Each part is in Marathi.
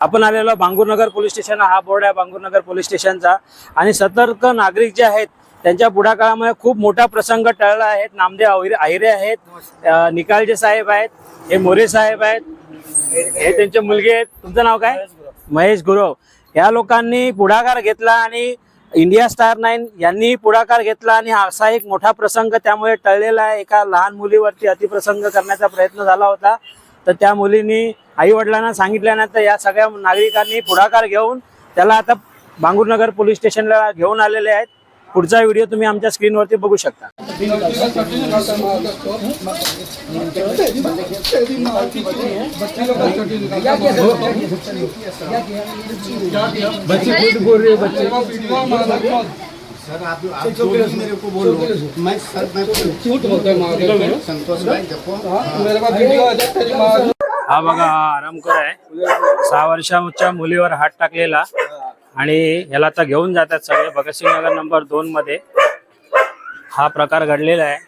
आपण आलेलो बांगूरनगर पोलीस स्टेशन, हा बोर्ड आहे बांगूरनगर पोलीस स्टेशनचा। आणि सतर्क नागरिक जे आहेत त्यांच्या पुढाकारामुळे खूप मोठा प्रसंग टळला आहे। नामदेव आहिरे आहेत, निकालजे साहेब आहेत, हे मोरे साहेब आहेत, हे त्यांचे मुलगे आहेत। तुमचं नाव काय? महेश गुरव। या लोकांनी पुढाकार घेतला आणि इंडिया स्टार 9 यांनी पुढाकार घेतला आणि असा एक मोठा प्रसंग त्यामुळे टळलेला आहे। एका लहान मुलीवरती अतिप्रसंग करण्याचा प्रयत्न झाला होता, तर त्या मुलींनी आई वडिलांना सांगितल्यानंतर या सगळ्या नागरिकांनी पुढाकार घेऊन त्याला आता बांगूरनगर पोलीस स्टेशनला घेऊन आलेले आहेत। पुढचा व्हिडिओ तुम्ही आमच्या स्क्रीनवरती बघू शकता। सर आप मेरे को बोलो, मैं संतोष भाई जपो। हा बघा, हा आरामखोर आहे। 6 वर्षाच्या मुलीवर हात टाकलेला आणि याला आता घेऊन जातात सगळे। भगतसिंग नगर नंबर 2 मध्ये हा प्रकार घडलेला आहे।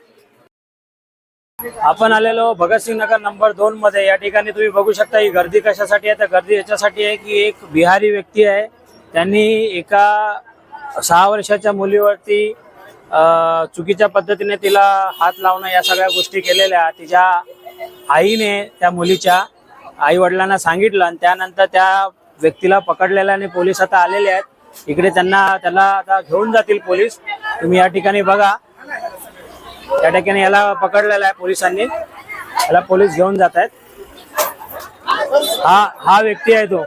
आपण आलेलो भगतसिंग नगर नंबर 2 मध्ये। या ठिकाणी तुम्ही बघू शकता ही गर्दी कशासाठी आहे, तर गर्दी याच्यासाठी आहे की एक बिहारी व्यक्ती आहे, त्यांनी एका 6 वर्षाच्या मुलीवरती चुकीच्या पद्धतीने तिला हात लावणं या सगळ्या गोष्टी केलेल्या। तिच्या आईने त्या मुलीच्या आई वडिलांना सांगितलं आणि त्यानंतर त्या व्यक्तीला पकडलेला आणि पोलीस आता आलेले आहेत इकडे। त्याला आता घेऊन जातील पोलीस। तुम्ही या ठिकाणी बघा, या ठिकाणी याला पकडलेला आहे पोलिसांनी, याला पोलीस घेऊन जात आहेत। हा व्यक्ती आहे तो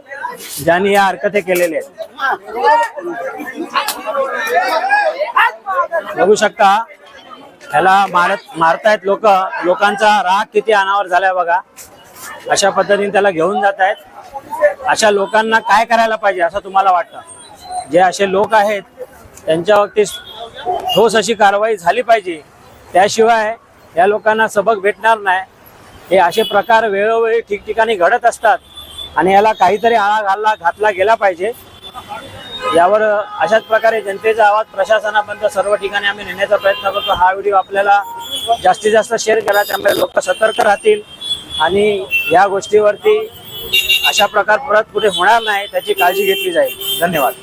ज्यांनी या हरकती केलेल्या आहेत। बघू शकता याला मारतायत लोकांचा राग किती अनावर झालाय बघा। अशा पद्धतीने त्याला घेऊन जात आहेत। अशा लोकांना काय करायला पाहिजे असं तुम्हाला वाटतं? जे असे लोक आहेत त्यांच्यावरती ठोस अशी कारवाई झाली पाहिजे, त्याशिवाय या लोकांना सबक भेटणार नाही। हे असे प्रकार वेळोवेळी ठिकठिकाणी घडत असतात आणि याला काहीतरी आळा घातला गेला पाहिजे। यावर अशाच प्रकारे जनतेचा आवाज प्रशासनापर्यंत सर्व ठिकाणी आम्ही नेण्याचा प्रयत्न करतो। हा व्हिडिओ आपल्याला जास्तीत जास्त शेअर करा, त्यामुळे लोक सतर्क राहतील आणि या गोष्टीवरती अशा प्रकार परत कुठे होणार नाही त्याची काळजी घेतली जाईल। धन्यवाद।